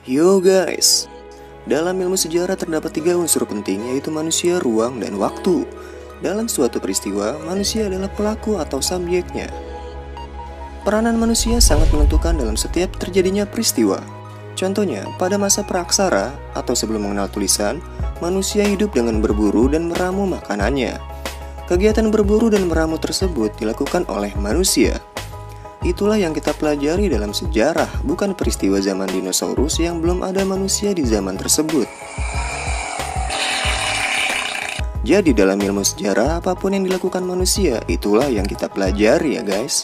Yo guys, dalam ilmu sejarah terdapat 3 unsur penting, yaitu manusia, ruang, dan waktu. Dalam suatu peristiwa, manusia adalah pelaku atau subjeknya. Peranan manusia sangat menentukan dalam setiap terjadinya peristiwa. Contohnya, pada masa praksara atau sebelum mengenal tulisan, manusia hidup dengan berburu dan meramu makanannya. Kegiatan berburu dan meramu tersebut dilakukan oleh manusia. Itulah yang kita pelajari dalam sejarah, bukan peristiwa zaman dinosaurus yang belum ada manusia di zaman tersebut. Jadi dalam ilmu sejarah, apapun yang dilakukan manusia, itulah yang kita pelajari ya guys.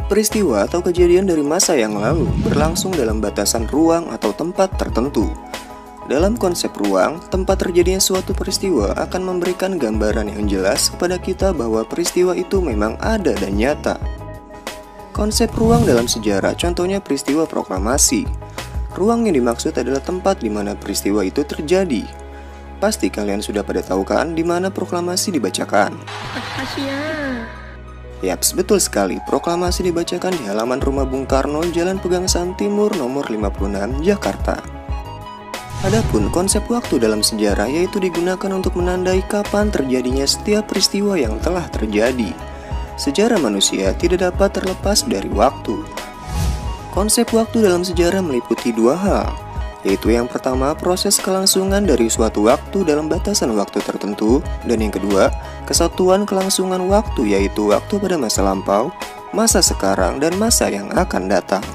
Peristiwa atau kejadian dari masa yang lalu berlangsung dalam batasan ruang atau tempat tertentu. Dalam konsep ruang, tempat terjadinya suatu peristiwa akan memberikan gambaran yang jelas kepada kita bahwa peristiwa itu memang ada dan nyata. Konsep ruang dalam sejarah contohnya peristiwa proklamasi. Ruang yang dimaksud adalah tempat di mana peristiwa itu terjadi. Pasti kalian sudah pada tahu kan di mana proklamasi dibacakan? Yaps, betul sekali. Proklamasi dibacakan di halaman rumah Bung Karno, Jalan Pegangsaan Timur nomor 56, Jakarta. Adapun konsep waktu dalam sejarah yaitu digunakan untuk menandai kapan terjadinya setiap peristiwa yang telah terjadi. Sejarah manusia tidak dapat terlepas dari waktu. Konsep waktu dalam sejarah meliputi 2 hal, yaitu yang pertama proses kelangsungan dari suatu waktu dalam batasan waktu tertentu, dan yang kedua kesatuan kelangsungan waktu yaitu waktu pada masa lampau, masa sekarang, dan masa yang akan datang.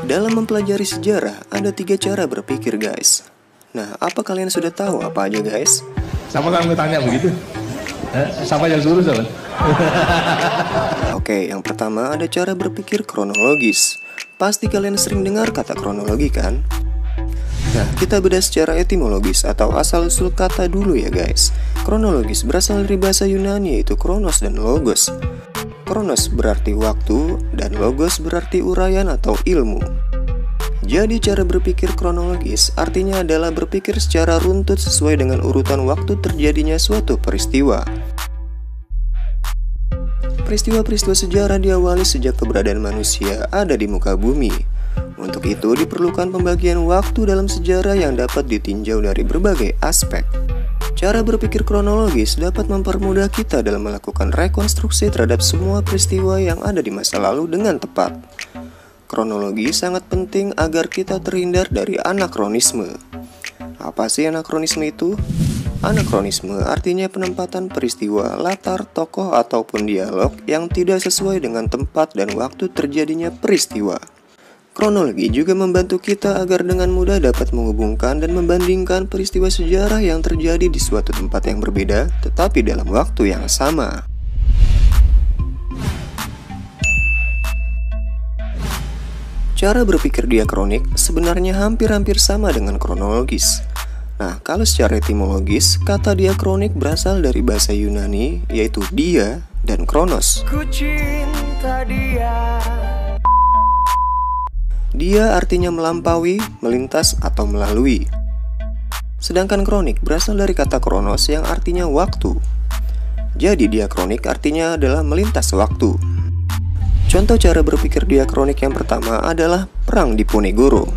Dalam mempelajari sejarah ada 3 cara berpikir guys. Nah, apa kalian sudah tahu apa aja guys? Siapa kamu tanya begitu? Siapa yang suruh siapa? Oke, yang pertama ada cara berpikir kronologis. Pasti kalian sering dengar kata kronologi kan? Nah, kita bedah secara etimologis atau asal-usul kata dulu ya guys. Kronologis berasal dari bahasa Yunani yaitu kronos dan logos. Kronos berarti waktu dan logos berarti uraian atau ilmu. Jadi cara berpikir kronologis artinya adalah berpikir secara runtut sesuai dengan urutan waktu terjadinya suatu peristiwa. Peristiwa-peristiwa sejarah diawali sejak keberadaan manusia ada di muka bumi. Untuk itu diperlukan pembagian waktu dalam sejarah yang dapat ditinjau dari berbagai aspek. Cara berpikir kronologis dapat mempermudah kita dalam melakukan rekonstruksi terhadap semua peristiwa yang ada di masa lalu dengan tepat. Kronologi sangat penting agar kita terhindar dari anakronisme. Apa sih anakronisme itu? Anakronisme artinya penempatan peristiwa, latar, tokoh, ataupun dialog yang tidak sesuai dengan tempat dan waktu terjadinya peristiwa. Kronologi juga membantu kita agar dengan mudah dapat menghubungkan dan membandingkan peristiwa sejarah yang terjadi di suatu tempat yang berbeda, tetapi dalam waktu yang sama. Cara berpikir diakronik sebenarnya hampir-hampir sama dengan kronologis. Nah, kalau secara etimologis, kata diakronik berasal dari bahasa Yunani, yaitu dia dan kronos. Ku cinta dia. Dia artinya melampaui, melintas, atau melalui. Sedangkan kronik berasal dari kata kronos yang artinya waktu. Jadi diakronik artinya adalah melintas waktu. Contoh cara berpikir diakronik yang pertama adalah Perang Diponegoro.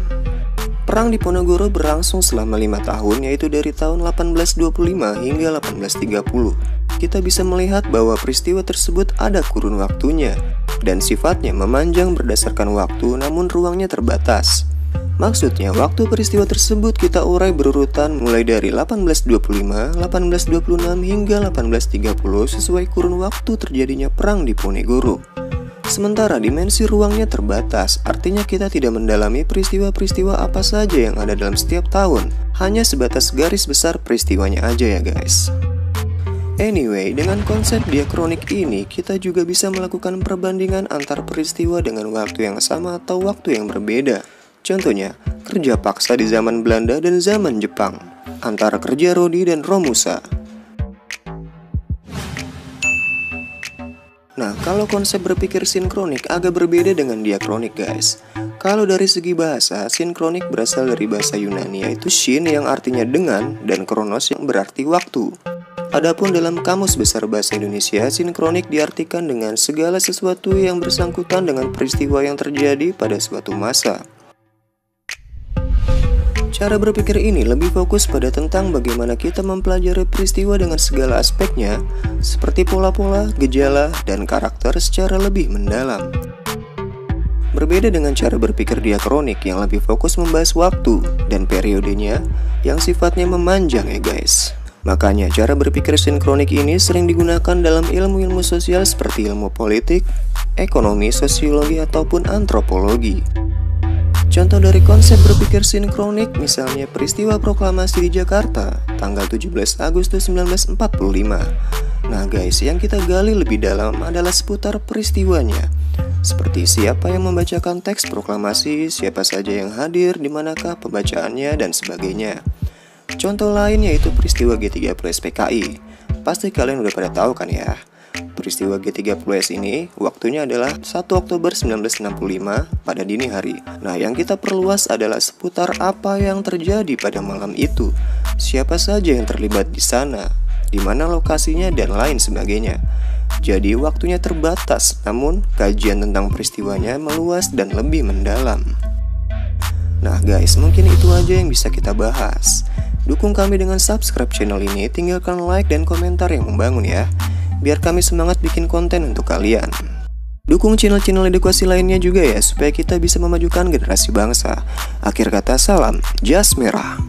Perang Diponegoro berlangsung selama 5 tahun, yaitu dari tahun 1825 hingga 1830. Kita bisa melihat bahwa peristiwa tersebut ada kurun waktunya, dan sifatnya memanjang berdasarkan waktu namun ruangnya terbatas. Maksudnya, waktu peristiwa tersebut kita urai berurutan mulai dari 1825, 1826 hingga 1830 sesuai kurun waktu terjadinya Perang Diponegoro. Sementara dimensi ruangnya terbatas, artinya kita tidak mendalami peristiwa-peristiwa apa saja yang ada dalam setiap tahun, hanya sebatas garis besar peristiwanya aja ya guys. Anyway, dengan konsep diakronik ini, kita juga bisa melakukan perbandingan antar peristiwa dengan waktu yang sama atau waktu yang berbeda. Contohnya, kerja paksa di zaman Belanda dan zaman Jepang, antara kerja Rodi dan Romusa. Nah, kalau konsep berpikir sinkronik agak berbeda dengan diakronik guys. Kalau dari segi bahasa, sinkronik berasal dari bahasa Yunani yaitu shin yang artinya dengan dan kronos yang berarti waktu. Adapun dalam Kamus Besar Bahasa Indonesia, sinkronik diartikan dengan segala sesuatu yang bersangkutan dengan peristiwa yang terjadi pada suatu masa. Cara berpikir ini lebih fokus pada tentang bagaimana kita mempelajari peristiwa dengan segala aspeknya, seperti pola-pola, gejala, dan karakter secara lebih mendalam. Berbeda dengan cara berpikir diakronik yang lebih fokus membahas waktu dan periodenya yang sifatnya memanjang ya guys. Makanya cara berpikir sinkronik ini sering digunakan dalam ilmu-ilmu sosial seperti ilmu politik, ekonomi, sosiologi, ataupun antropologi. Contoh dari konsep berpikir sinkronik misalnya peristiwa proklamasi di Jakarta tanggal 17 Agustus 1945. Nah guys, yang kita gali lebih dalam adalah seputar peristiwanya, seperti siapa yang membacakan teks proklamasi, siapa saja yang hadir, di manakah pembacaannya, dan sebagainya. Contoh lain yaitu peristiwa G30S PKI. Pasti kalian udah pada tahu kan ya. Peristiwa G30S ini waktunya adalah 1 Oktober 1965 pada dini hari. Nah, yang kita perluas adalah seputar apa yang terjadi pada malam itu. Siapa saja yang terlibat di sana, di mana lokasinya, dan lain sebagainya. Jadi waktunya terbatas, namun kajian tentang peristiwanya meluas dan lebih mendalam. Nah guys, mungkin itu aja yang bisa kita bahas. Dukung kami dengan subscribe channel ini, tinggalkan like dan komentar yang membangun ya, biar kami semangat bikin konten untuk kalian. Dukung channel-channel edukasi lainnya juga ya, supaya kita bisa memajukan generasi bangsa. Akhir kata, salam Jas Merah.